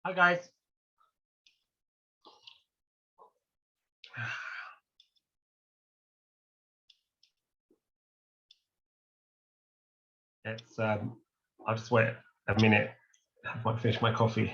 Hi guys. It's I'll just wait a minute. I might finish my coffee.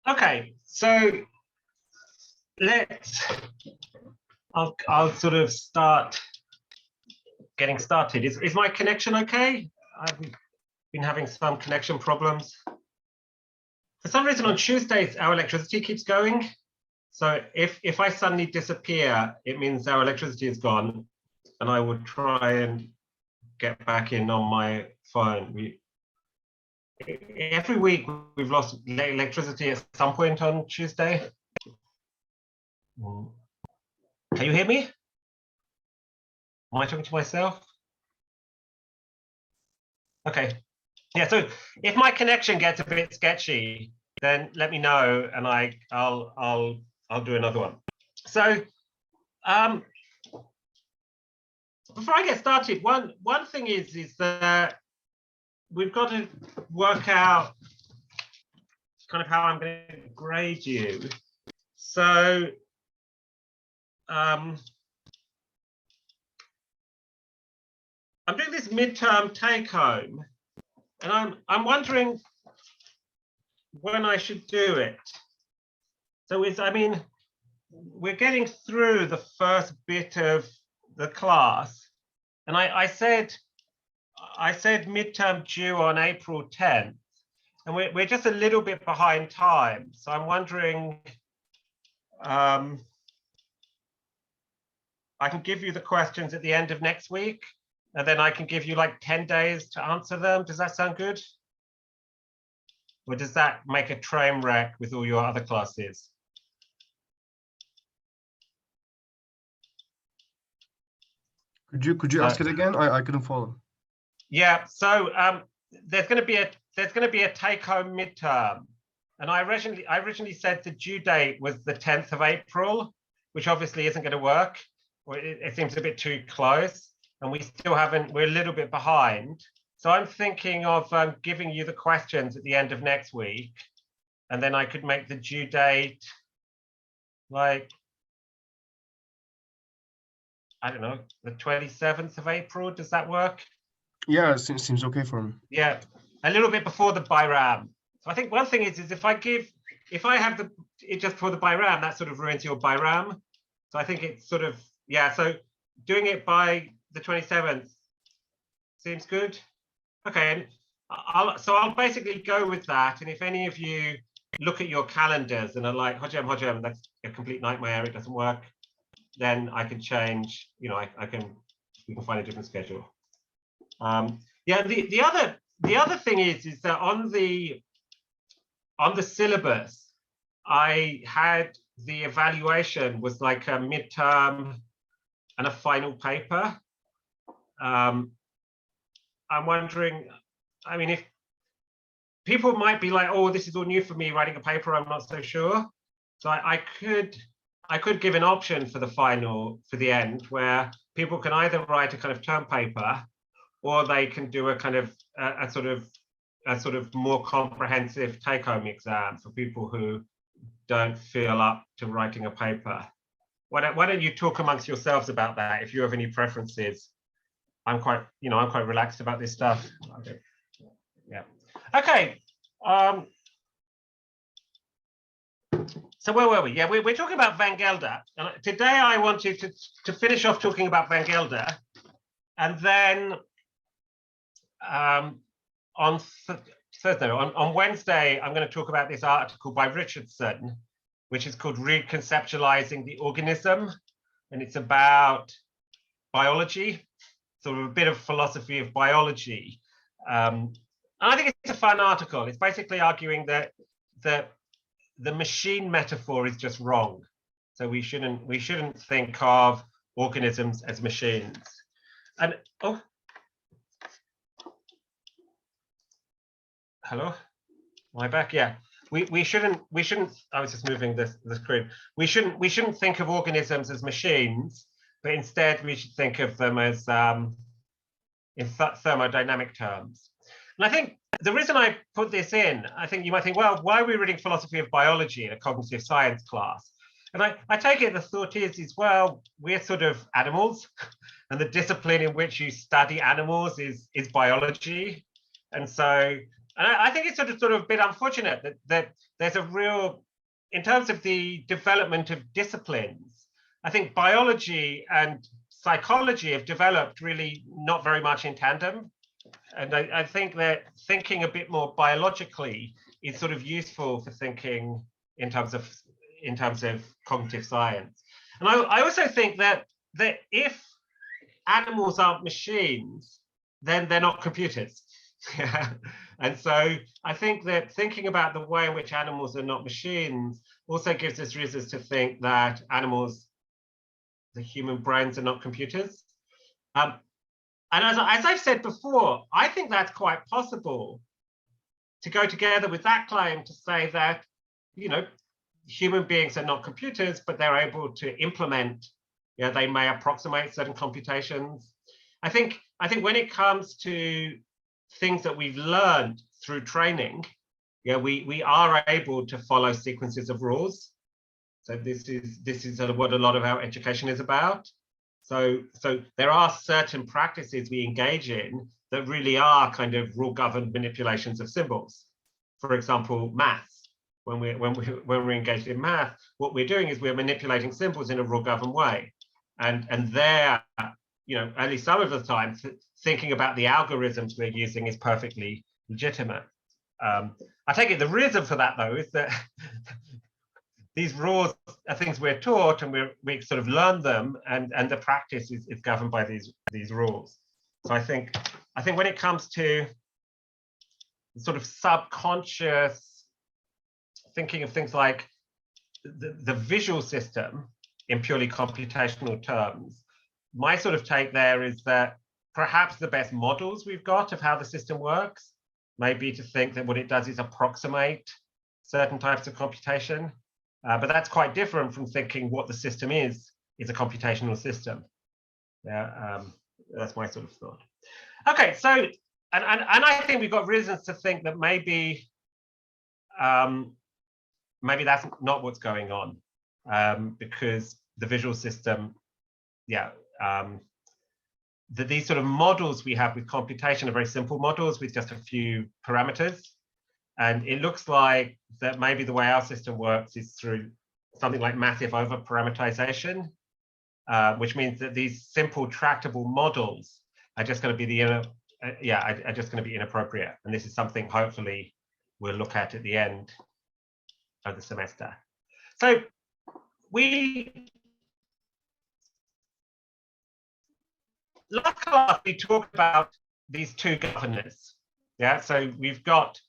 Okay, so let's. I'll sort of start getting started. Is my connection okay? I've been having some connection problems. For some reason on Tuesdays our electricity keeps going. So if I suddenly disappear, it means our electricity is gone, and I will try and get back in on my phone. Every week we've lost electricity at some point on Tuesday. Can you hear me? Am I talking to myself? Okay. Yeah, so if my connection gets a bit sketchy, then let me know and I'll do another one. So before I get started, one thing is that we've got to work out kind of how I'm going to grade you. So I'm doing this midterm take home, and I'm wondering when I should do it. So we're getting through the first bit of the class, and I said midterm due on April 10th, and we're just a little bit behind time. So I'm wondering, I can give you the questions at the end of next week, and then I can give you like 10 days to answer them. Does that sound good? Or does that make a train wreck with all your other classes? Could you ask it again? I couldn't follow. Yeah, so there's going to be a take-home midterm, and I originally said the due date was the 10th of April, which obviously isn't going to work. It seems a bit too close, and we're a little bit behind. So I'm thinking of giving you the questions at the end of next week, and then I could make the due date like, I don't know, the 27th of April. Does that work? Yeah, it seems okay for me. Yeah, a little bit before the Bayram. So I think one thing is if I have it just before the Bayram, that sort of ruins your Bayram. So I think it's sort of, yeah, so doing it by the 27th seems good. Okay, I'll basically go with that. And if any of you look at your calendars and are like, Hocam, that's a complete nightmare, it doesn't work, then I can change, we can find a different schedule. Yeah, the other thing is that on the syllabus, I had the evaluation was like a midterm and a final paper. I'm wondering, if people might be like, oh, this is all new for me, writing a paper, I'm not so sure. So I could give an option for the final, for the end, where people can either write a kind of term paper, or they can do a kind of a sort of more comprehensive take-home exam for people who don't feel up to writing a paper. Why don't you talk amongst yourselves about that if you have any preferences? I'm quite relaxed about this stuff. Yeah. Okay. So where were we? Yeah, we're talking about Van Gelder. And today I want you to finish off talking about Van Gelder. And then on Thursday, on Wednesday, I'm going to talk about this article by Richardson, which is called Reconceptualizing the Organism. And it's about biology, sort of a bit of philosophy of biology. And I think it's a fun article. It's basically arguing that the machine metaphor is just wrong. So we shouldn't think of organisms as machines. And hello, am I back? Yeah. We shouldn't, I was just moving the screen. We shouldn't think of organisms as machines, but instead we should think of them as in thermodynamic terms. And I think the reason I put this in, I think you might think, well, why are we reading philosophy of biology in a cognitive science class? And I take it the thought is, well, we're sort of animals, and the discipline in which you study animals is biology. And so, and I think it's sort of a bit unfortunate that there's a real, in terms of the development of disciplines, I think biology and psychology have developed really not very much in tandem. And I think that thinking a bit more biologically is sort of useful for thinking in terms of cognitive science. And I also think that if animals aren't machines, then they're not computers. And so I think that thinking about the way in which animals are not machines also gives us reasons to think that animals, the human brains, are not computers. And as I've said before, I think that's quite possible to go together with that claim to say that, human beings are not computers, but they're able to implement, they may approximate certain computations. I think when it comes to things that we've learned through training, we are able to follow sequences of rules. So this is what a lot of our education is about. So there are certain practices we engage in that really are kind of rule-governed manipulations of symbols. For example, maths. When we're engaged in math, what we're doing is we're manipulating symbols in a rule-governed way, and there, at least some of the time, thinking about the algorithms we're using is perfectly legitimate. I take it the reason for that, though, is that these rules are things we're taught, and we sort of learn them, and the practice is governed by these rules. So I think when it comes to sort of subconscious thinking of things like the visual system in purely computational terms, my sort of take there is that perhaps the best models we've got of how the system works may be to think that what it does is approximate certain types of computation. But that's quite different from thinking what the system is a computational system. That's my sort of thought. Okay, so and I think we've got reasons to think that maybe that's not what's going on, because the visual system, these sort of models we have with computation are very simple models with just a few parameters. And it looks like that maybe the way our system works is through something like massive over-parameterization, which means that these simple tractable models are just going to be inappropriate. And this is something hopefully we'll look at the end of the semester. So last class we talked about these two governors. So we've got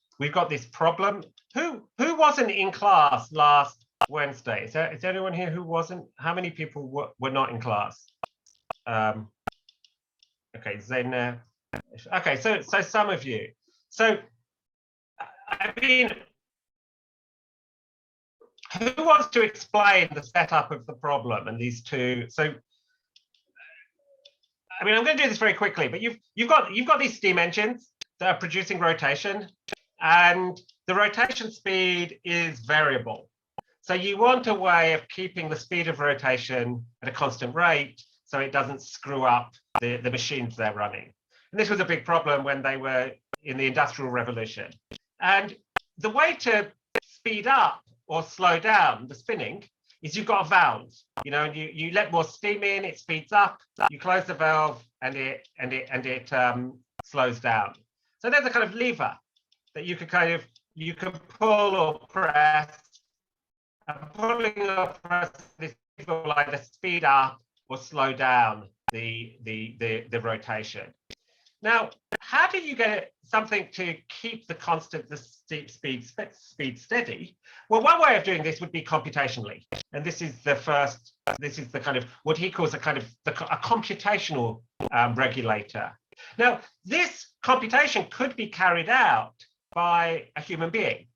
this problem. Who wasn't in class last Wednesday? Is there anyone here who wasn't? How many people were not in class? Okay, Zen. Okay, so some of you. So I mean, who wants to explain the setup of the problem and these two? So I mean, I'm going to do this very quickly, but you've got these steam engines that are producing rotation, and the rotation speed is variable. So you want a way of keeping the speed of rotation at a constant rate so it doesn't screw up the machines they're running. And this was a big problem when they were in the Industrial Revolution. And the way to speed up or slow down the spinning is you've got a valve, and you let more steam in, it speeds up, you close the valve and it slows down. So there's a kind of lever that you can pull or press. Pulling or pressing this will either speed up or slow down the rotation. Now, how do you get something to keep the constant, the speed steady? Well, one way of doing this would be computationally, and this is the kind of what he calls a computational regulator. Now, this computation could be carried out by a human being.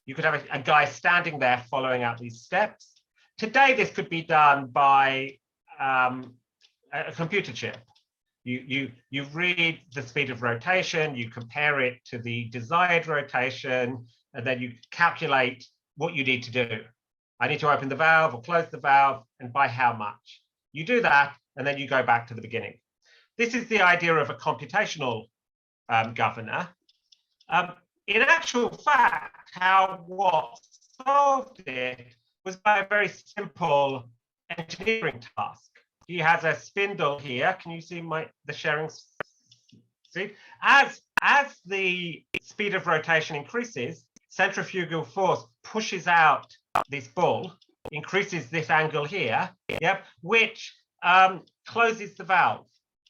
You could have a guy standing there following out these steps. Today, this could be done by a computer chip. You read the speed of rotation, you compare it to the desired rotation, and then you calculate what you need to do. I need to open the valve or close the valve, and by how much. You do that, and then you go back to the beginning. This is the idea of a computational governor. In actual fact, how Watt solved it was by a very simple engineering task. He has a spindle here. Can you see the sharing? See, as the speed of rotation increases, centrifugal force pushes out this ball, increases this angle here, which closes the valve.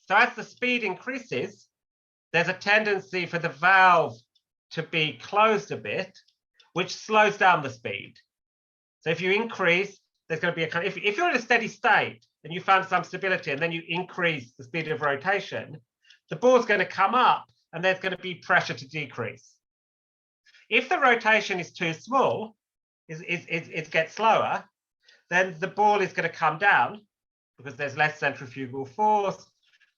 So as the speed increases, there's a tendency for the valve to be closed a bit, which slows down the speed. So if you increase, there's going to be a kind of, if you're in a steady state and you found some stability and then you increase the speed of rotation, the ball's going to come up and there's going to be pressure to decrease. If the rotation is too small, it gets slower, then the ball is going to come down because there's less centrifugal force,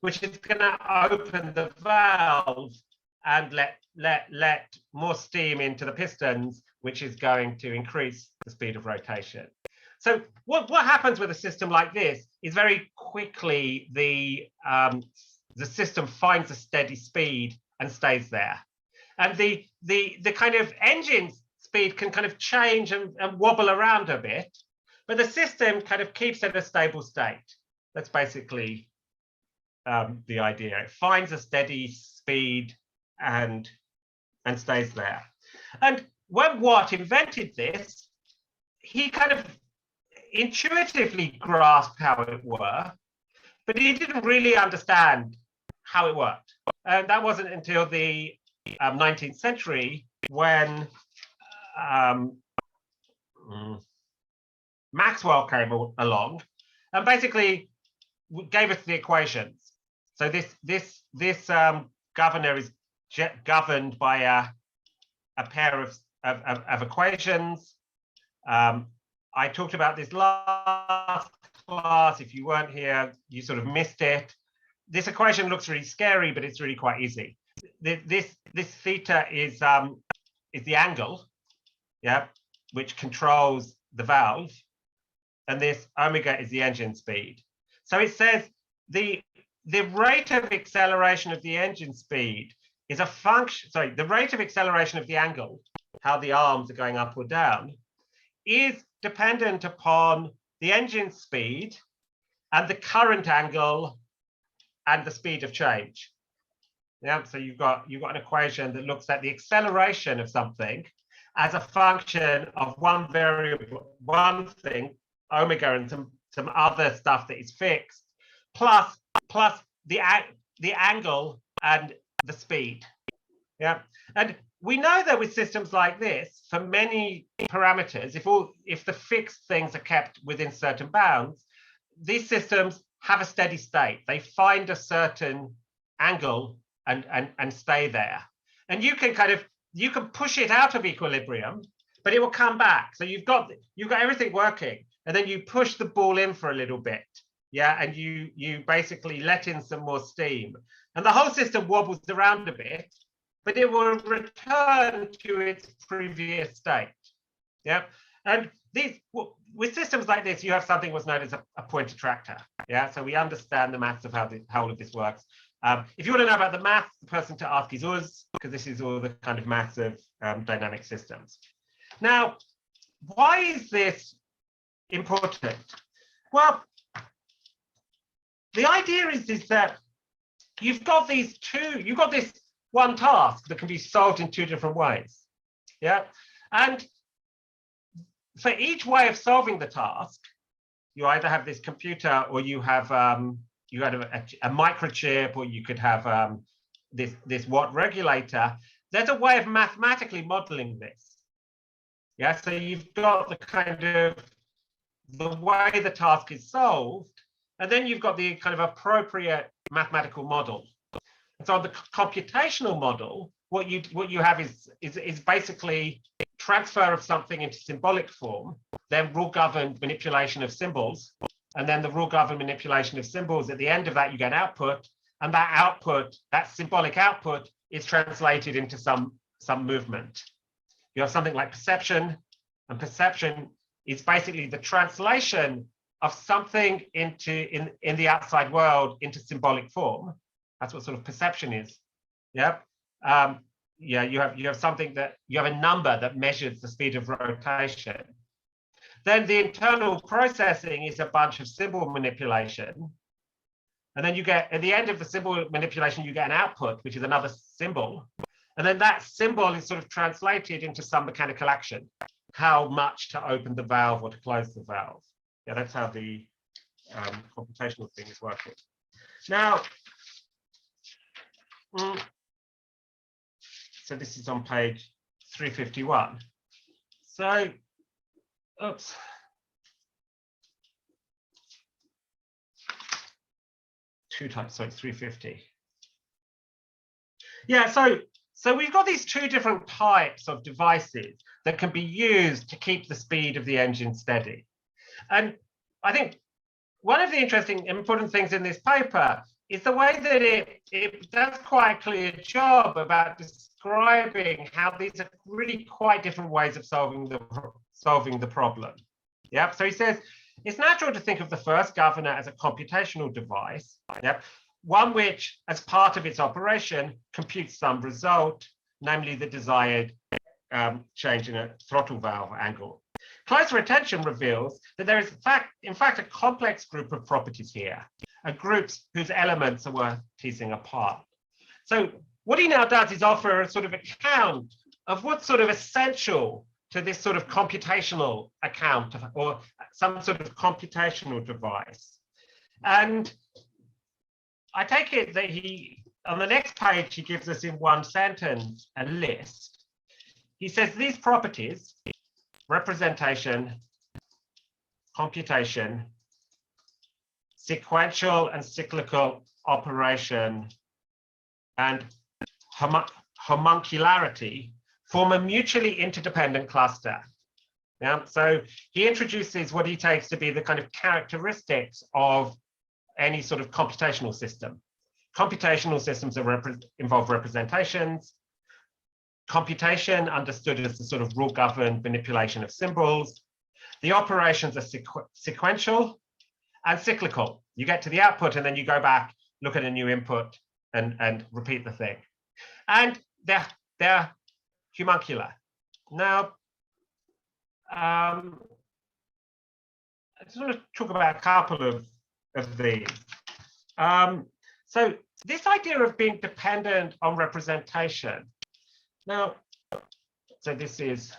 which is going to open the valve and let more steam into the pistons, which is going to increase the speed of rotation. So what happens with a system like this is very quickly the system finds a steady speed and stays there. And the kind of engine speed can kind of change and wobble around a bit, but the system kind of keeps at a stable state. That's basically the idea. It finds a steady speed and stays there. And when Watt invented this, he kind of intuitively grasped how it worked, but he didn't really understand how it worked. And that wasn't until the 19th century when Maxwell came along and basically gave us the equations. So this governor is governed by a pair of equations. I talked about this last class. If you weren't here, you sort of missed it. This equation looks really scary, but it's really quite easy. This theta is the angle, which controls the valve, and this omega is the engine speed. So it says the rate of acceleration of the engine speed is a function. Sorry, the rate of acceleration of the angle, how the arms are going up or down, is dependent upon the engine speed and the current angle and the speed of change. So you've got an equation that looks at the acceleration of something as a function of one variable, one thing, omega, and some other stuff that is fixed, plus the angle and the speed. And we know that with systems like this, for many parameters, if the fixed things are kept within certain bounds, these systems have a steady state. They find a certain angle and stay there. And you can push it out of equilibrium, but it will come back. So you've got everything working, and then you push the ball in for a little bit, and you basically let in some more steam, and the whole system wobbles around a bit, but it will return to its previous state. And with systems like this, you have something what's known as a point attractor. Yeah, so we understand the maths of how all of this works. If you want to know about the maths, the person to ask is us, because this is all the kind of maths of dynamic systems. Now, why is this important? Well, the idea is that you've got this one task that can be solved in two different ways. Yeah, and for each way of solving the task, you either have this computer, or you have a microchip, or you could have this watt regulator. There's a way of mathematically modeling this. Yeah, so you've got the kind of the way the task is solved, and then you've got the kind of appropriate mathematical model. And so the computational model, what you have is basically transfer of something into symbolic form, then rule-governed manipulation of symbols, and then the rule-governed manipulation of symbols. At the end of that, you get output, and that output, that symbolic output, is translated into some movement. You have something like perception, and perception is basically the translation of something in the outside world into symbolic form. That's what sort of perception is. Yep. Yeah, you have something that you have a number that measures the speed of rotation. Then the internal processing is a bunch of symbol manipulation. And then you get, at the end of the symbol manipulation, you get an output, which is another symbol. And then that symbol is sort of translated into some mechanical action. How much to open the valve or to close the valve. Yeah, that's how the computational thing is working. Now, so this is on page 351. So, oops. Two types, so it's 350. Yeah, so we've got these two different types of devices that can be used to keep the speed of the engine steady. And I think one of the interesting, important things in this paper is the way that it does quite a clear job about describing how these are really quite different ways of solving the problem. Yeah, so he says it's natural to think of the first governor as a computational device. Yep. One which, as part of its operation, computes some result, namely the desired change in a throttle valve angle. Closer attention reveals that there is, in fact, a complex group of properties here, groups whose elements are worth teasing apart. So what he now does is offer a sort of account of what's sort of essential to this sort of computational account, or some sort of computational device. And I take it that on the next page, he gives us in one sentence a list. He says these properties, representation, computation, sequential and cyclical operation, and homuncularity, form a mutually interdependent cluster. Yeah, so he introduces what he takes to be the kind of characteristics of any sort of computational system. Computational systems involve representations. Computation, understood as the sort of rule-governed manipulation of symbols. The operations are sequential and cyclical. You get to the output and then you go back, look at a new input, and repeat the thing. And they're homuncular. Now, I just want to talk about a couple of these. So this idea of being dependent on representation. Now, so this is,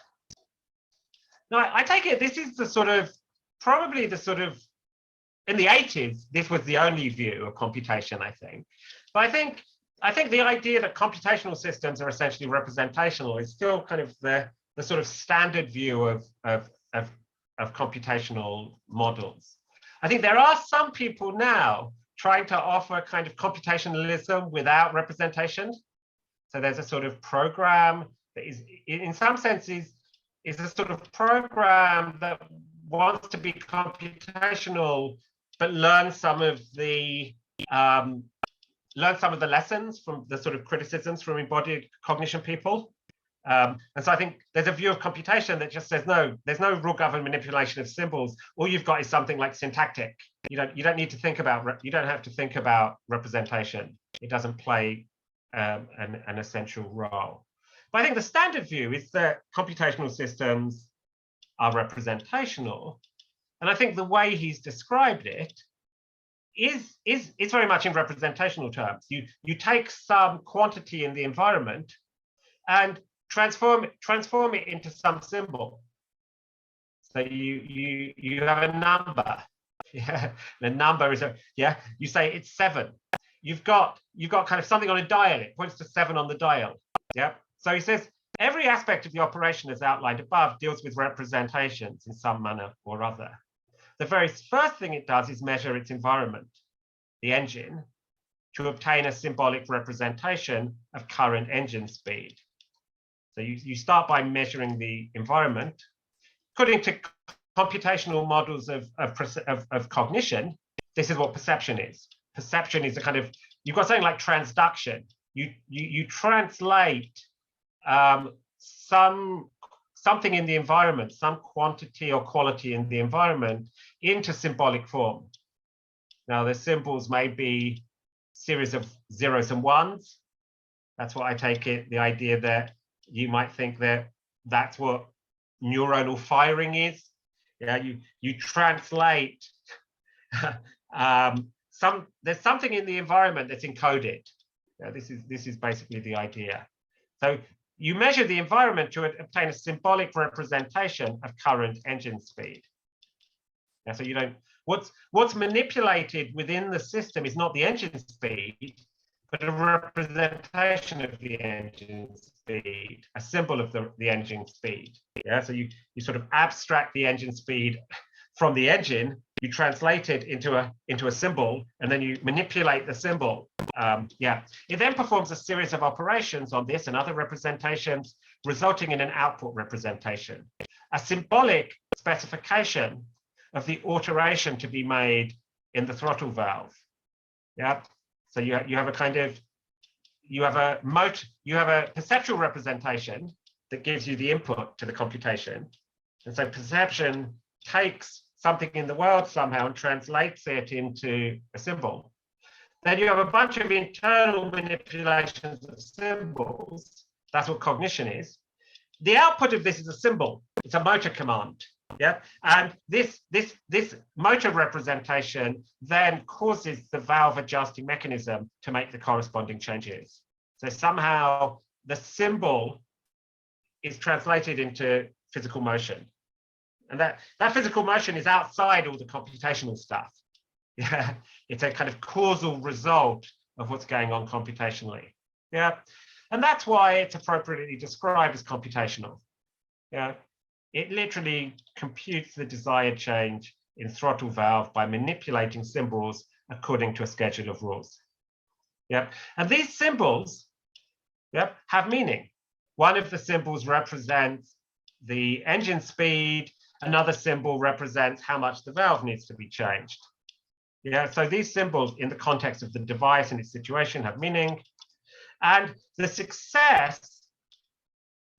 now I take it this is the sort of, probably the sort of, in the 80s, this was the only view of computation, I think. But I think the idea that computational systems are essentially representational is still kind of the sort of standard view of computational models. I think there are some people now trying to offer kind of computationalism without representation. So there's a sort of program that is, in some senses, is a sort of program that wants to be computational, but learn some of the lessons from the sort of criticisms from embodied cognition people. And so I think there's a view of computation that just says, no, there's no rule-governed manipulation of symbols. All you've got is something like syntactic. You don't need to think about, you don't have to think about representation. It doesn't play an essential role. But I think the standard view is that computational systems are representational. And I think the way he's described it is very much in representational terms. You take some quantity in the environment and transform it into some symbol. So you have a number. Yeah, the number is you say it's 7. You've got kind of something on a dial. It points to 7 on the dial. Yeah. So he says every aspect of the operation as outlined above deals with representations in some manner or other. The very first thing it does is measure its environment, the engine, to obtain a symbolic representation of current engine speed. So you start by measuring the environment. According to computational models of cognition, this is what perception is. Perception is a kind of, you've got something like transduction. You translate something in the environment, some quantity or quality in the environment into symbolic form. Now the symbols may be series of zeros and ones. That's what I take it, the idea that you might think that that's what neuronal firing is. Yeah, you translate there's something in the environment that's encoded. Yeah, this is basically the idea. So you measure the environment to obtain a symbolic representation of current engine speed. Yeah, so you don't, what's manipulated within the system is not the engine speed, but a representation of the engine speed, a symbol of the engine speed. Yeah, so you sort of abstract the engine speed from the engine, you translate it into a symbol, and then you manipulate the symbol. It then performs a series of operations on this and other representations, resulting in an output representation, a symbolic specification of the alteration to be made in the throttle valve. Yeah. So you have a kind of, you have a perceptual representation that gives you the input to the computation. And so perception takes something in the world somehow and translates it into a symbol. Then you have a bunch of internal manipulations of symbols. That's what cognition is. The output of this is a symbol. It's a motor command. Yeah, and this motor representation then causes the valve adjusting mechanism to make the corresponding changes. So somehow the symbol is translated into physical motion, and that physical motion is outside all the computational stuff. Yeah, it's a kind of causal result of what's going on computationally. Yeah, and that's why it's appropriately described as computational. Yeah. It literally computes the desired change in throttle valve by manipulating symbols according to a schedule of rules. Yep. And these symbols, yep, have meaning. One of the symbols represents the engine speed. Another symbol represents how much the valve needs to be changed. Yeah. So these symbols in the context of the device and its situation have meaning. And the success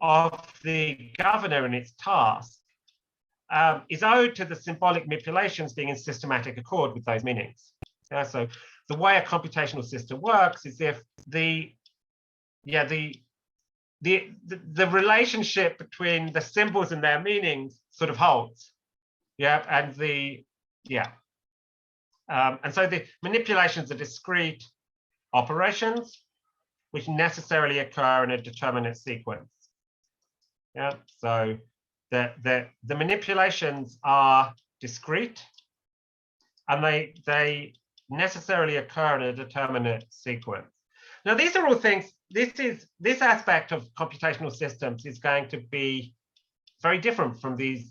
of the governor and its task is owed to the symbolic manipulations being in systematic accord with those meanings. Yeah, so the way a computational system works is if the relationship between the symbols and their meanings sort of holds. Yeah, and and so the manipulations are discrete operations which necessarily occur in a determinate sequence. Yeah, so the manipulations are discrete and they necessarily occur in a determinate sequence. Now, these are all things, this aspect of computational systems is going to be very different from these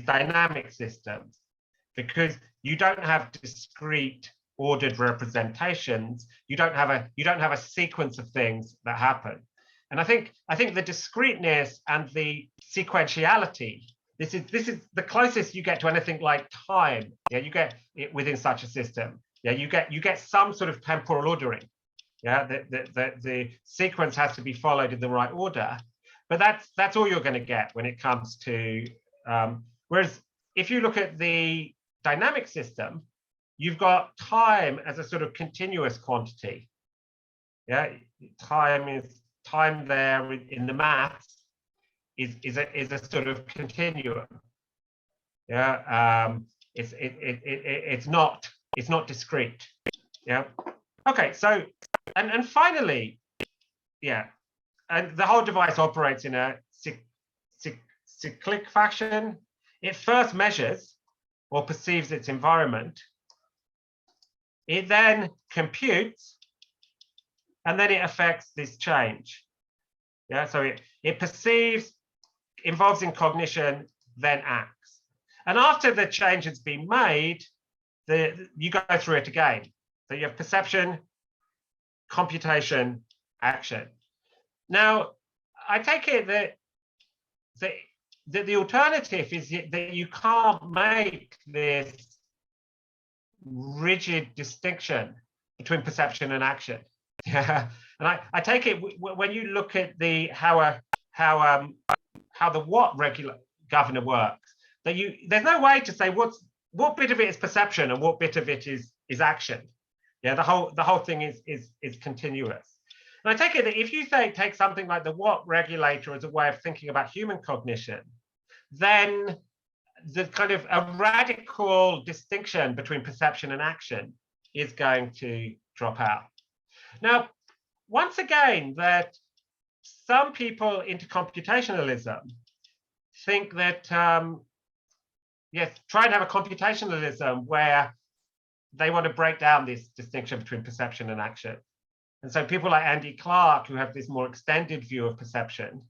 dynamic systems, because you don't have discrete ordered representations. You don't have a sequence of things that happen. And I think the discreteness and the sequentiality, this is the closest you get to anything like time. Yeah, you get it within such a system. Yeah, you get some sort of temporal ordering. Yeah, the sequence has to be followed in the right order. But that's all you're going to get when it comes to. Whereas if you look at the dynamic system, you've got time as a sort of continuous quantity. Yeah, time there in the maths is a sort of continuum. Yeah, it's not discrete. Yeah. Okay. So and finally, yeah, and the whole device operates in a cyclic fashion. It first measures or perceives its environment. It then computes, and then it affects this change. Yeah, so it perceives, involves in cognition, then acts. And after the change has been made, you go through it again. So you have perception, computation, action. Now, I take it that the alternative is that you can't make this rigid distinction between perception and action. Yeah, and I take it when you look at how the what governor works, that there's no way to say what bit of it is perception and what bit of it is action. Yeah, the whole thing is continuous. And I take it that if you take something like the what regulator as a way of thinking about human cognition, then the kind of a radical distinction between perception and action is going to drop out. Now, once again, that some people into computationalism think that, yes, try and have a computationalism where they want to break down this distinction between perception and action. And so people like Andy Clark, who have this more extended view of perception,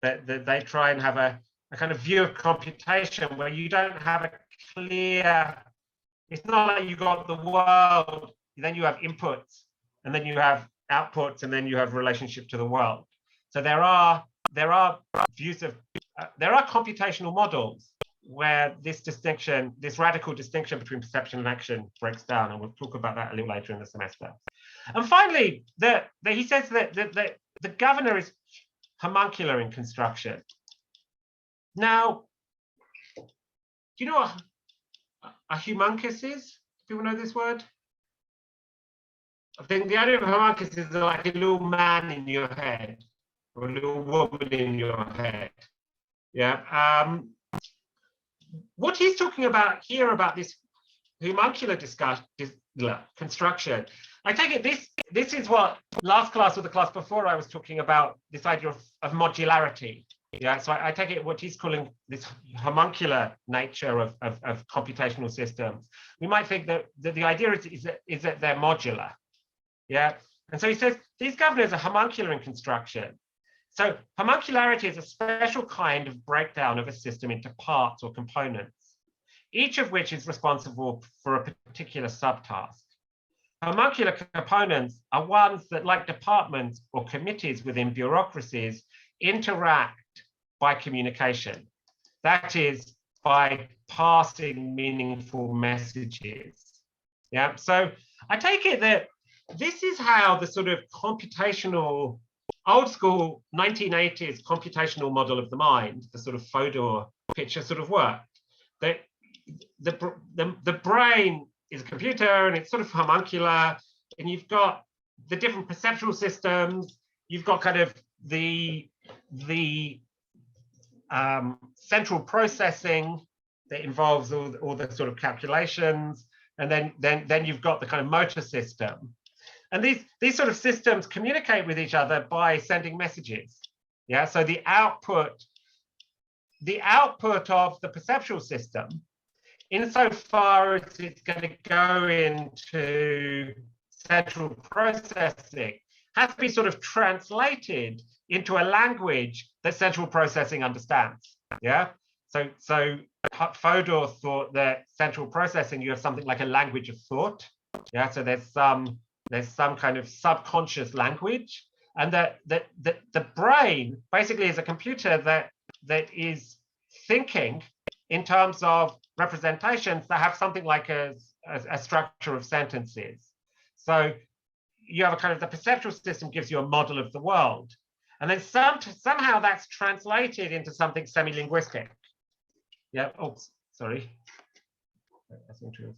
that they try and have a kind of view of computation where you don't have a clear, it's not like you got the world, then you have inputs, and then you have outputs, and then you have relationship to the world. So there are views of, there are computational models where this distinction, this radical distinction between perception and action breaks down, and we'll talk about that a little later in the semester. And finally, he says that the governor is homuncular in construction. Now, do you know what a homunculus is? People know this word? I think the idea of homunculus is like a little man in your head or a little woman in your head. Yeah. What he's talking about here about this homuncular construction, I take it this is what last class or the class before I was talking about, this idea of modularity. Yeah, so I take it what he's calling this homuncular nature of computational systems. We might think that the idea is that they're modular. Yeah, and so he says these governors are homuncular in construction. So homuncularity is a special kind of breakdown of a system into parts or components, each of which is responsible for a particular subtask. Homuncular components are ones that, like departments or committees within bureaucracies, interact by communication. That is, by passing meaningful messages. Yeah, so I take it that this is how the sort of computational, old school 1980s computational model of the mind, the sort of Fodor picture sort of worked. That the brain is a computer and it's sort of homuncular, and you've got the different perceptual systems, you've got kind of the central processing that involves all the sort of calculations, and then you've got the kind of motor system. And these sort of systems communicate with each other by sending messages. Yeah, so the output of the perceptual system, insofar as it's going to go into central processing, has to be sort of translated into a language that central processing understands. Yeah, so Fodor thought that central processing, you have something like a language of thought. Yeah, so there's some kind of subconscious language, and that the brain basically is a computer that is thinking in terms of representations that have something like a structure of sentences. So you have a kind of the perceptual system gives you a model of the world. And then somehow that's translated into something semi-linguistic. Yeah, oh, sorry. That's interesting.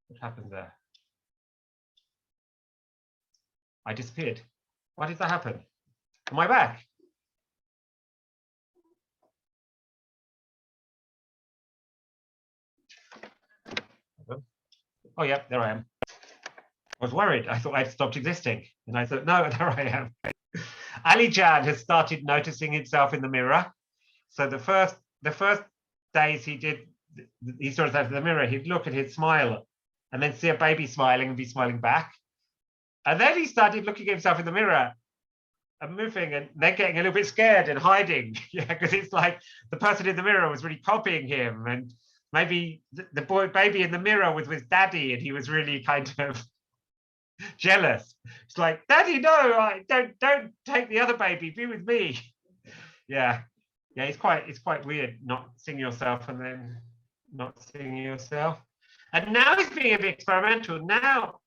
What happened there? I disappeared. Why did that happen? Am I back? Oh, yeah, there I am. I was worried. I thought I'd stopped existing. And I thought, no, there I am. Ali Jan has started noticing himself in the mirror. So the first days he sort of in the mirror, he'd look and he'd smile and then see a baby smiling and be smiling back. And then he started looking at himself in the mirror and moving and then getting a little bit scared and hiding. Yeah, because it's like the person in the mirror was really copying him, and maybe the baby in the mirror was with daddy and he was really kind of jealous. It's like, daddy, no, don't take the other baby, be with me. Yeah, it's quite weird not seeing yourself and then not seeing yourself. And now he's being a bit experimental. Now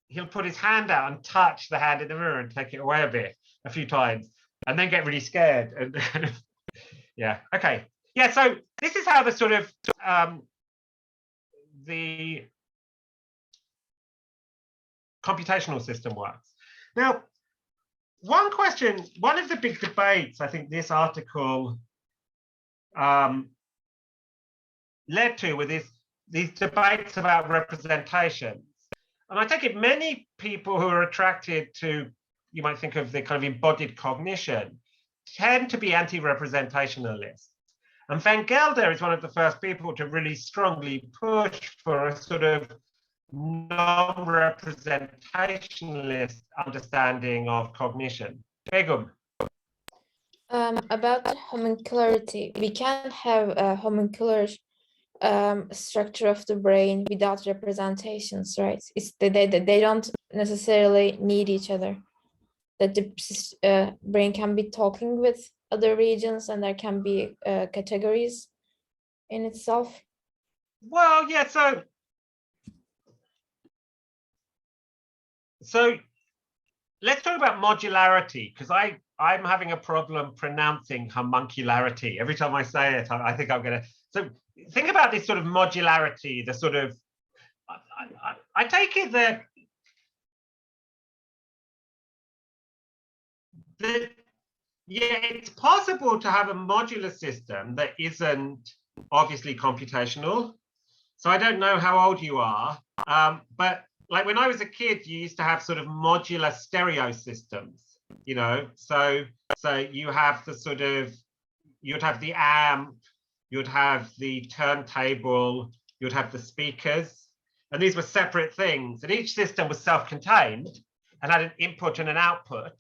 he'll put his hand out and touch the hand in the mirror and take it away a few times and then get really scared. And yeah, okay. Yeah, so this is how the sort of the computational system works. Now, one of the big debates I think this article led to with these debates about representations. And I take it many people who are attracted to, you might think of the kind of embodied cognition, tend to be anti-representationalists. And Van Gelder is one of the first people to really strongly push for a sort of non-representationalist understanding of cognition. Begum. About homuncularity, we can have a homuncular structure of the brain without representations, right? They don't necessarily need each other. That the brain can be talking with other regions and there can be categories in itself. Well, yeah, so let's talk about modularity, because I'm having a problem pronouncing homuncularity. Every time I say it, I think I'm going to. So think about this sort of modularity, the sort of, I take it that yeah, it's possible to have a modular system that isn't obviously computational. So I don't know how old you are, but like when I was a kid, you used to have sort of modular stereo systems, you know, so you have the sort of, you'd have the amp, you'd have the turntable, you'd have the speakers, and these were separate things, and each system was self-contained and had an input and an output.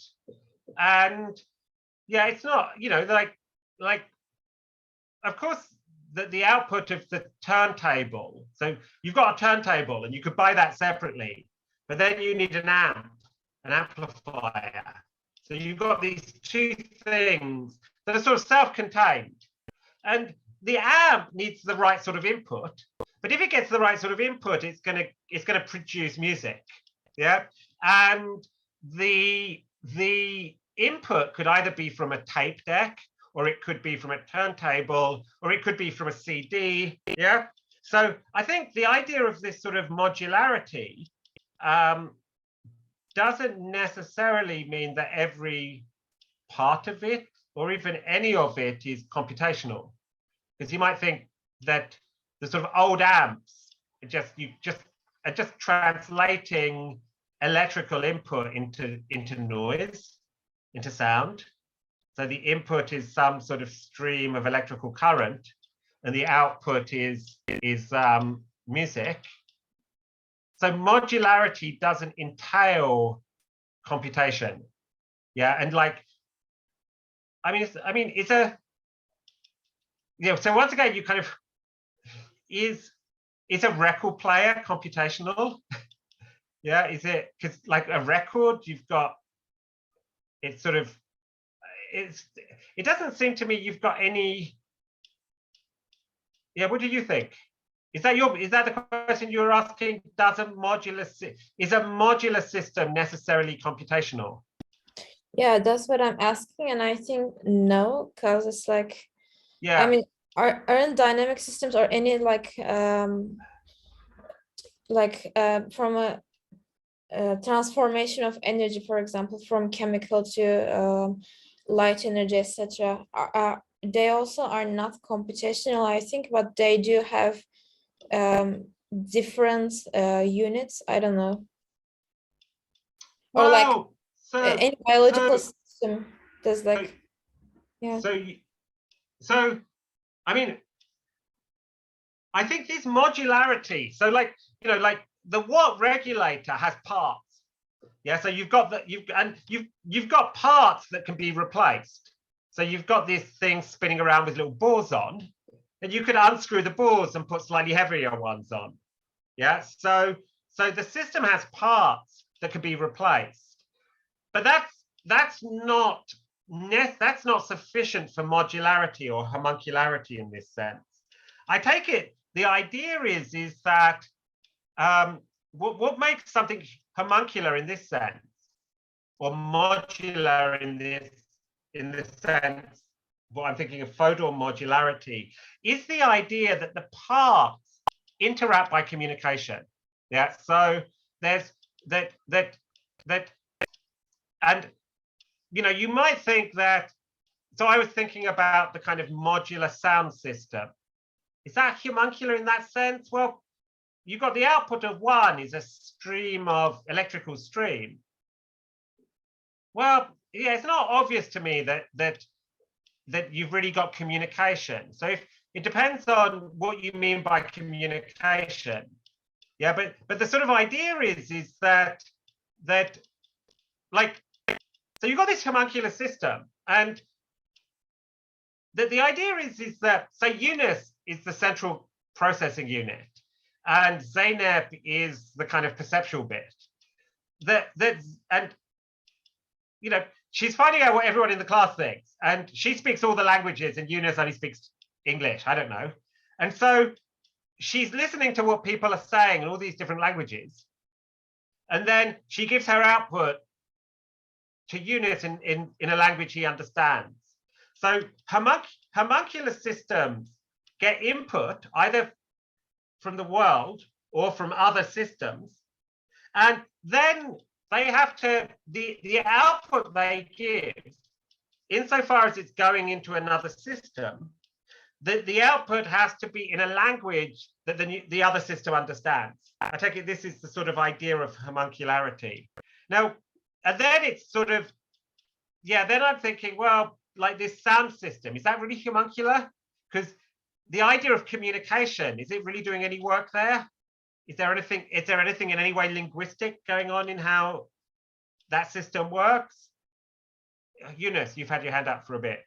And yeah, it's not, you know, like of course the output of the turntable, so you've got a turntable and you could buy that separately, but then you need an amp, an amplifier. So you've got these two things that are sort of self-contained, and the amp needs the right sort of input, but if it gets the right sort of input, it's gonna produce music. Yeah, and the input could either be from a tape deck, or it could be from a turntable, or it could be from a CD. Yeah, so I think the idea of this sort of modularity doesn't necessarily mean that every part of it, or even any of it, is computational. Because you might think that the sort of old amps are just translating electrical input into noise, into sound. So the input is some sort of stream of electrical current, and the output is music. So modularity doesn't entail computation. Yeah, and like, it's a, you know, so once again, you kind of, is a record player computational? Yeah, is it, because like a record, you've got, it's sort of, it doesn't seem to me you've got any, yeah, what do you think? Is that the question you were asking? Is a modular system necessarily computational? Yeah, that's what I'm asking, and I think no, because it's like, Yeah. I mean, aren't dynamic systems or any from a transformation of energy, for example, from chemical to light energy, etc. They also are not computational, I think, but they do have different units. I don't know. Or like Well, any biological system, there's like, yeah. So I mean, I think this modularity. So like, you know, like the watt regulator has parts. Yeah, so you've got you've got parts that can be replaced. So you've got this thing spinning around with little balls on, and you can unscrew the balls and put slightly heavier ones on. Yeah, so the system has parts that can be replaced, but that's not sufficient for modularity or homuncularity in this sense. I take it the idea is that what makes something homuncular in this sense, or modular in this sense, what I'm thinking of photomodularity, is the idea that the parts interact by communication. Yeah, so there's that, and you know, you might think that. So I was thinking about the kind of modular sound system. Is that homuncular in that sense? Well, you've got the output of one is a stream of electrical stream. Well, yeah, it's not obvious to me that you've really got communication. So if it depends on what you mean by communication. Yeah, but the sort of idea is that like, so you've got this homuncular system, and the idea is that, say, Eunice is the central processing unit, and Zeynep is the kind of perceptual bit. And you know, she's finding out what everyone in the class thinks, and she speaks all the languages, and Eunice only speaks English. I don't know, and so she's listening to what people are saying in all these different languages, and then she gives her output to Eunice in a language he understands. So homuncular systems get input either from the world or from other systems, and then they have to, the output they give, insofar as it's going into another system, the output has to be in a language that the other system understands. I take it this is the sort of idea of homuncularity. Now, and then it's sort of, yeah, then I'm thinking, well, like this sound system, is that really homuncular? Because the idea of communication, is it really doing any work there? Is there anything in any way linguistic going on in how that system works? Eunice, you've had your hand up for a bit.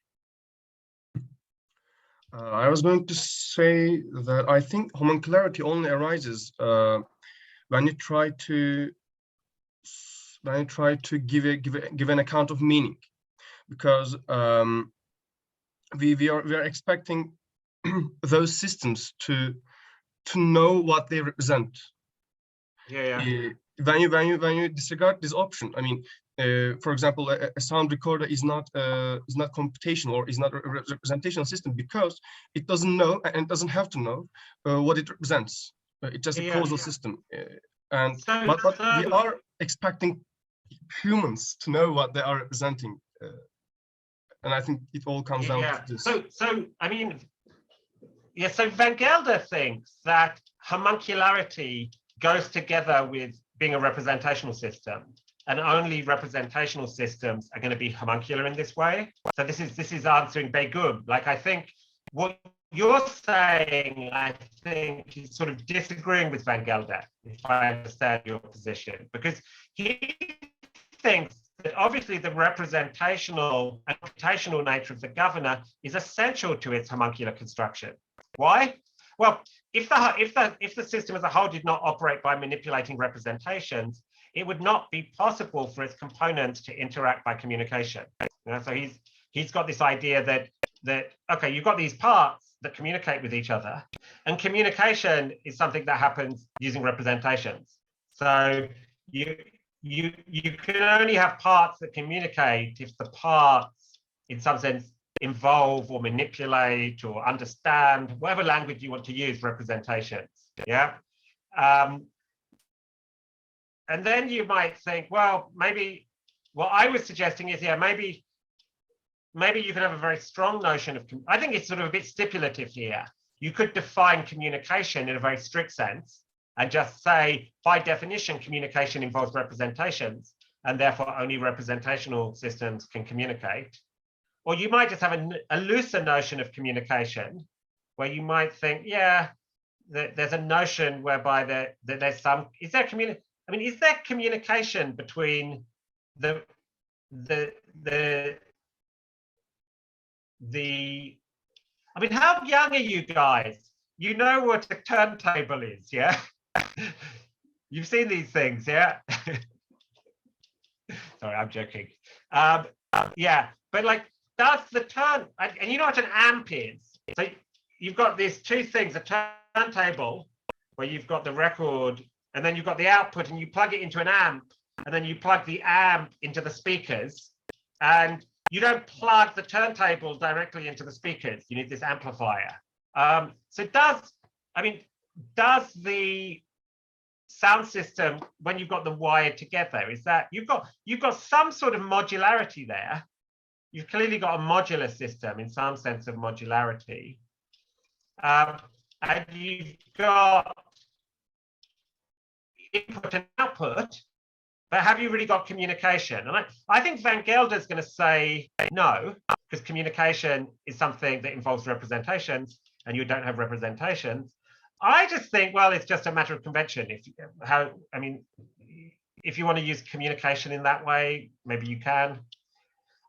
I was going to say that I think homuncularity only arises when you try to give an account of meaning, because we are expecting those systems to know what they represent. Yeah. When you disregard this option, I mean, for example, a sound recorder is not computational or is not a representational system, because it doesn't know and doesn't have to know what it represents. It's just a causal system, but we are expecting humans to know what they are representing, and I think it all comes down to this. So I mean, yeah. So Van Gelder thinks that homuncularity goes together with being a representational system, and only representational systems are going to be homuncular in this way. So this is answering Begum. Like, I think what you're saying, I think, is sort of disagreeing with Van Gelder, if I understand your position, because he thinks that obviously the representational and computational nature of the governor is essential to its homuncular construction. Why? Well, if the system as a whole did not operate by manipulating representations, it would not be possible for its components to interact by communication. You know, so he's got this idea that that, okay, you've got these parts that communicate with each other, and communication is something that happens using representations. So you can only have parts that communicate if the parts, in some sense, involve or manipulate or understand, whatever language you want to use, representations. Yeah. And then you might think, well, maybe what I was suggesting is, yeah, maybe you can have a very strong notion of, I think it's sort of a bit stipulative here. You could define communication in a very strict sense and just say, by definition, communication involves representations, and therefore only representational systems can communicate. Or you might just have a looser notion of communication, where you might think, yeah, there's a notion whereby there's some, is there communication between the I mean, how young are you guys? You know what a turntable is, yeah? You've seen these things, yeah? Sorry, I'm joking. Yeah, but like, that's the turn, and you know what an amp is? So you've got these two things, a turntable, where you've got the record, and then you've got the output, and you plug it into an amp, and then you plug the amp into the speakers, and you don't plug the turntable directly into the speakers. You need this amplifier. So does the sound system, when you've got them wired together, is that you've got some sort of modularity there. You've clearly got a modular system in some sense of modularity. And you've got input and output, but have you really got communication? And I think Van Gelder is going to say no, because communication is something that involves representations, and you don't have representations. I just think, well, it's just a matter of convention. If you want to use communication in that way, maybe you can.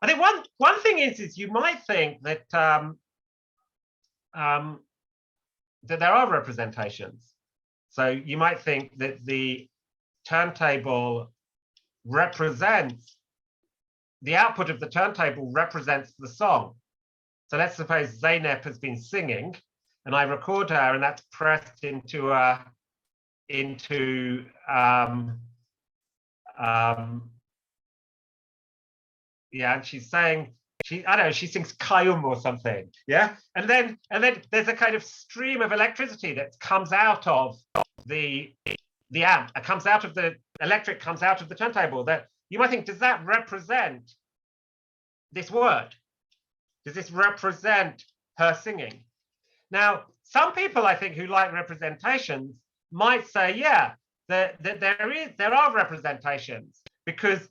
I think one thing is you might think that that there are representations. So you might think that the turntable represents, the output of the turntable represents the song. So let's suppose Zeynep has been singing, and I record her, and that's pressed into yeah, and she's saying, I don't know, she sings Kayum or something, yeah, and then there's a kind of stream of electricity that comes out of the amp, comes out of the electric, comes out of the turntable. That you might think, does that represent this word? Does this represent her singing? Now, some people, I think, who like representations might say, yeah, that there are representations because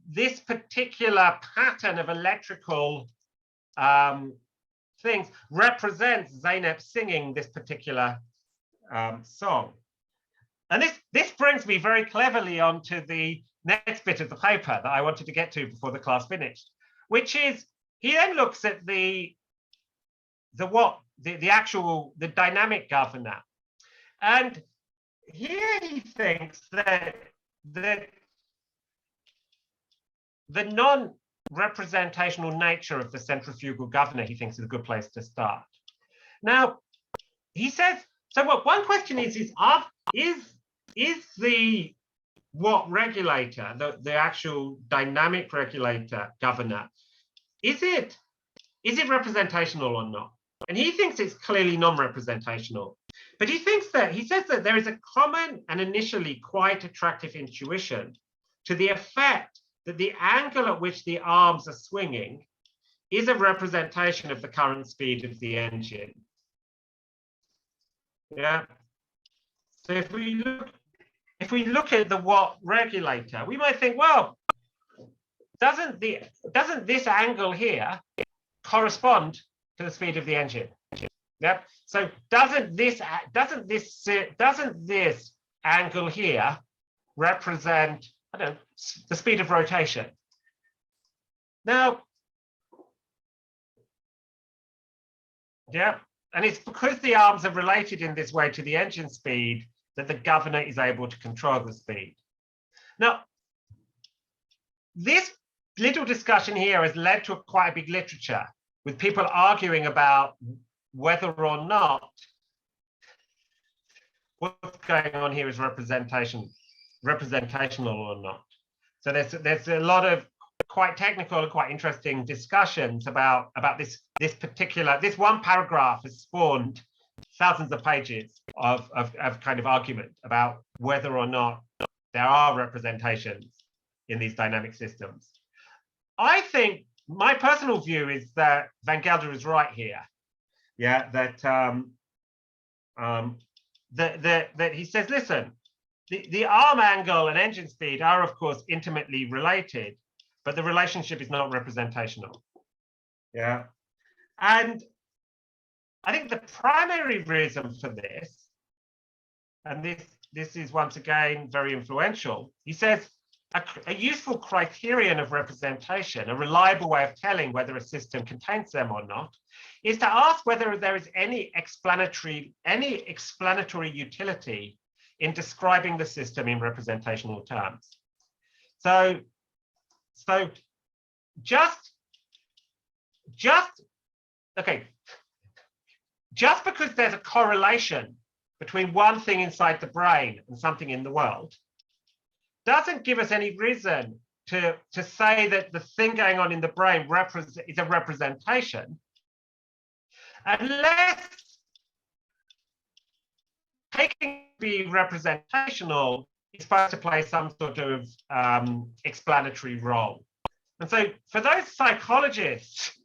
this particular pattern of electrical things represents Zeynep singing this particular song. And this brings me very cleverly onto the next bit of the paper that I wanted to get to before the class finished, which is he then looks at the dynamic governor, and here he thinks that the non-representational nature of the centrifugal governor, he thinks, is a good place to start. Now, he says, so what one question is the regulator, the actual dynamic regulator governor, is it representational or not? And he thinks it's clearly non-representational. But he says that there is a common and initially quite attractive intuition to the effect that the angle at which the arms are swinging is a representation of the current speed of the engine. Yeah. So if we look at the watt regulator, we might think, well, doesn't this angle here correspond to the speed of the engine? Yep. So doesn't this angle here represent, I don't know, the speed of rotation? Now, yeah, and it's because the arms are related in this way to the engine speed that the governor is able to control the speed. Now, this little discussion here has led to quite a big literature with people arguing about whether or not what's going on here is representational or not. So there's a lot of quite technical and quite interesting discussions about this one paragraph has spawned thousands of pages of kind of argument about whether or not there are representations in these dynamic systems. I think my personal view is that Van Gelder is right here. Yeah, that he says, listen, the arm angle and engine speed are of course intimately related, but the relationship is not representational. Yeah, and I think the primary reason for this, and this is once again very influential, he says a useful criterion of representation, a reliable way of telling whether a system contains them or not, is to ask whether there is any explanatory utility in describing the system in representational terms. So just because there's a correlation between one thing inside the brain and something in the world doesn't give us any reason to say that the thing going on in the brain is a representation, unless taking to be representational is supposed to play some sort of explanatory role. And so for those psychologists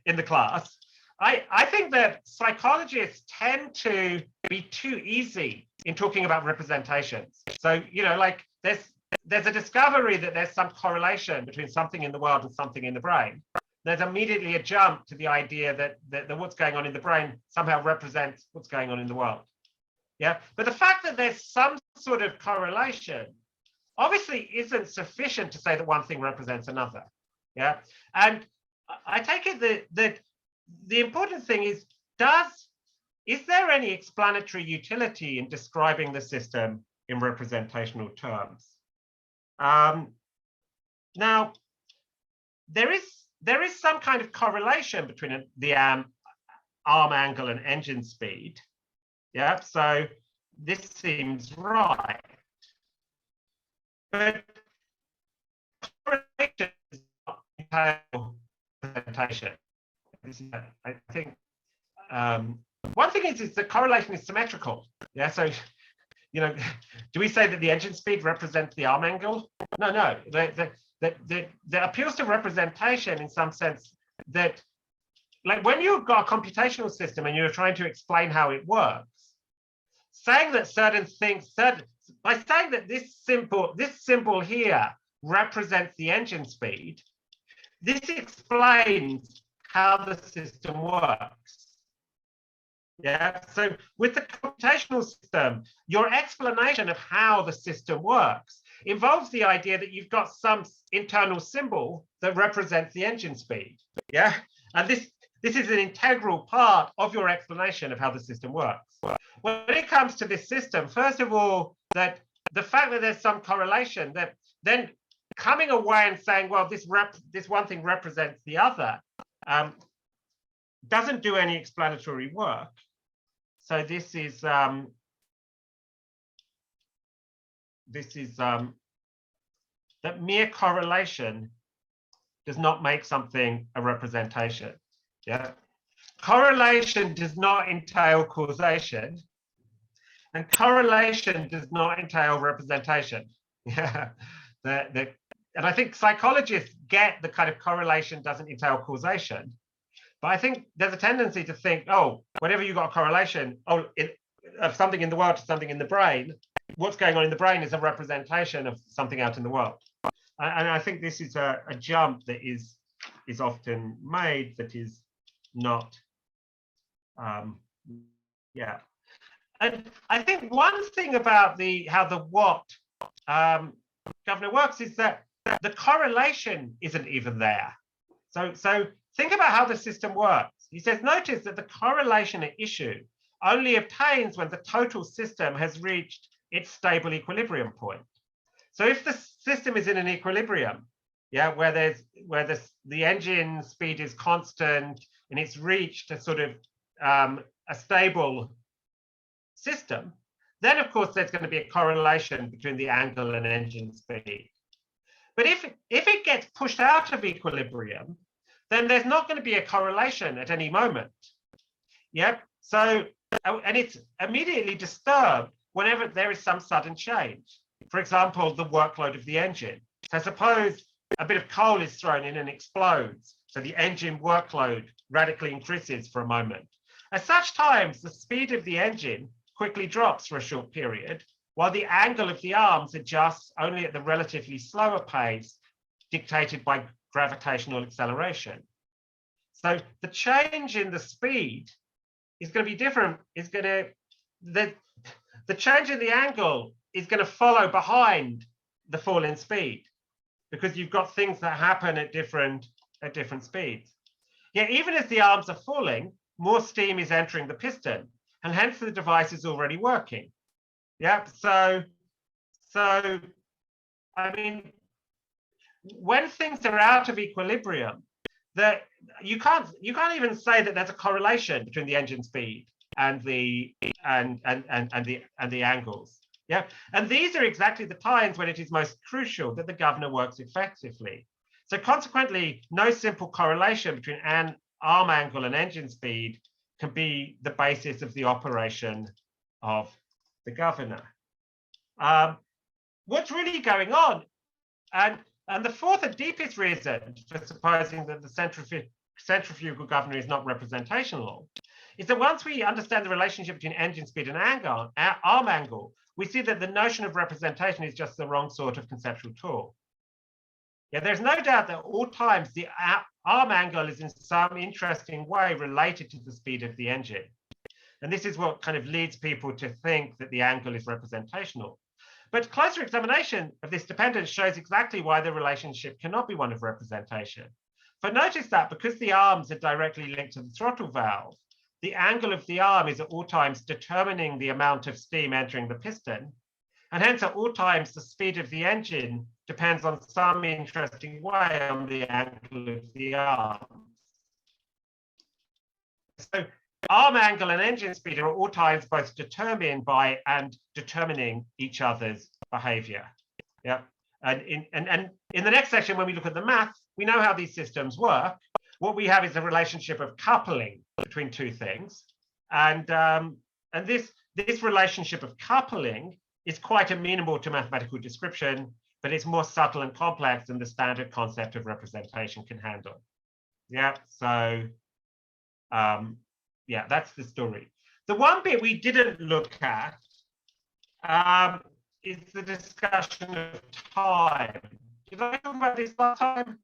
in the class, I think that psychologists tend to be too easy in talking about representations. So, you know, like there's a discovery that there's some correlation between something in the world and something in the brain. There's immediately a jump to the idea that what's going on in the brain somehow represents what's going on in the world. Yeah, but the fact that there's some sort of correlation obviously isn't sufficient to say that one thing represents another. Yeah, and I take it that the important thing is there any explanatory utility in describing the system in representational terms? Now, there is some kind of correlation between the arm angle and engine speed. Yeah, so this seems right. But correlation is not entail representation. I think one thing is the correlation is symmetrical. Yeah, so you know, do we say that the engine speed represents the arm angle? No. That appeals to representation in some sense that, like, when you've got a computational system and you're trying to explain how it works, saying that certain things, by saying that this symbol here represents the engine speed, this explains how the system works. Yeah, so with the computational system, your explanation of how the system works involves the idea that you've got some internal symbol that represents the engine speed. Yeah, and this is an integral part of your explanation of how the system works. When it comes to this system, first of all, that the fact that there's some correlation, that then coming away and saying, well, this one thing represents the other, doesn't do any explanatory work. So this is that mere correlation does not make something a representation. Yeah, correlation does not entail causation, and correlation does not entail representation. Yeah, and I think psychologists get the kind of correlation doesn't entail causation. But I think there's a tendency to think, oh, whenever you've got a correlation of something in the world to something in the brain, what's going on in the brain is a representation of something out in the world. And I think this is a jump that is often made that is not, yeah. And I think one thing about how the what governor works is that the correlation isn't even there. So think about how the system works. He says, notice that the correlation at issue only obtains when the total system has reached its stable equilibrium point. So if the system is in an equilibrium, yeah, where the engine speed is constant and it's reached a sort of a stable system, then of course there's going to be a correlation between the angle and engine speed. But if it gets pushed out of equilibrium, then there's not going to be a correlation at any moment. Yep. So, and it's immediately disturbed whenever there is some sudden change. For example, the workload of the engine. So suppose a bit of coal is thrown in and explodes. So the engine workload radically increases for a moment. At such times, the speed of the engine quickly drops for a short period, while the angle of the arms adjusts only at the relatively slower pace dictated by gravitational acceleration. So the change in the speed is going to be different. The change in the angle is going to follow behind the fall in speed, because you've got things that happen at different speeds. Yet even as the arms are falling, more steam is entering the piston, and hence the device is already working. Yeah. So I mean, when things are out of equilibrium, that you can't even say that there's a correlation between the engine speed and the angles. Yeah, and these are exactly the times when it is most crucial that the governor works effectively. So consequently, no simple correlation between an arm angle and engine speed can be the basis of the operation of the governor. What's really going on, and the fourth and deepest reason for supposing that the centrifugal governor is not representational is that once we understand the relationship between engine speed and arm angle, we see that the notion of representation is just the wrong sort of conceptual tool. Yeah, there's no doubt that at all times the arm angle is in some interesting way related to the speed of the engine. And this is what kind of leads people to think that the angle is representational. But closer examination of this dependence shows exactly why the relationship cannot be one of representation. For notice that because the arms are directly linked to the throttle valve, the angle of the arm is at all times determining the amount of steam entering the piston, and hence at all times the speed of the engine depends on some interesting way on the angle of the arm. So arm angle and engine speed are at all times both determined by and determining each other's behavior. Yeah. And in the next section, when we look at the math, we know how these systems work. What we have is a relationship of coupling between two things. And this relationship of coupling is quite amenable to mathematical description, but it's more subtle and complex than the standard concept of representation can handle. Yeah, so yeah, that's the story. The one bit we didn't look at is the discussion of time. Did I talk about this last time?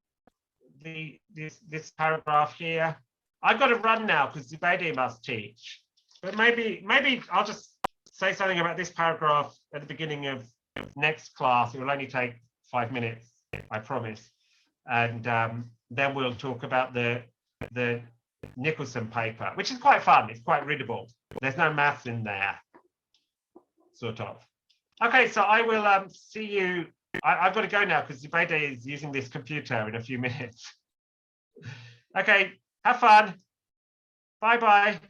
This paragraph here. I've got to run now because Zubaydah must teach. But maybe I'll just say something about this paragraph at the beginning of next class. It will only take 5 minutes, I promise. And then we'll talk about the Nicholson paper, which is quite fun. It's quite readable. There's no maths in there, sort of. Okay, so I will see you. I've got to go now because Zubaydah is using this computer in a few minutes. Okay, have fun. Bye-bye.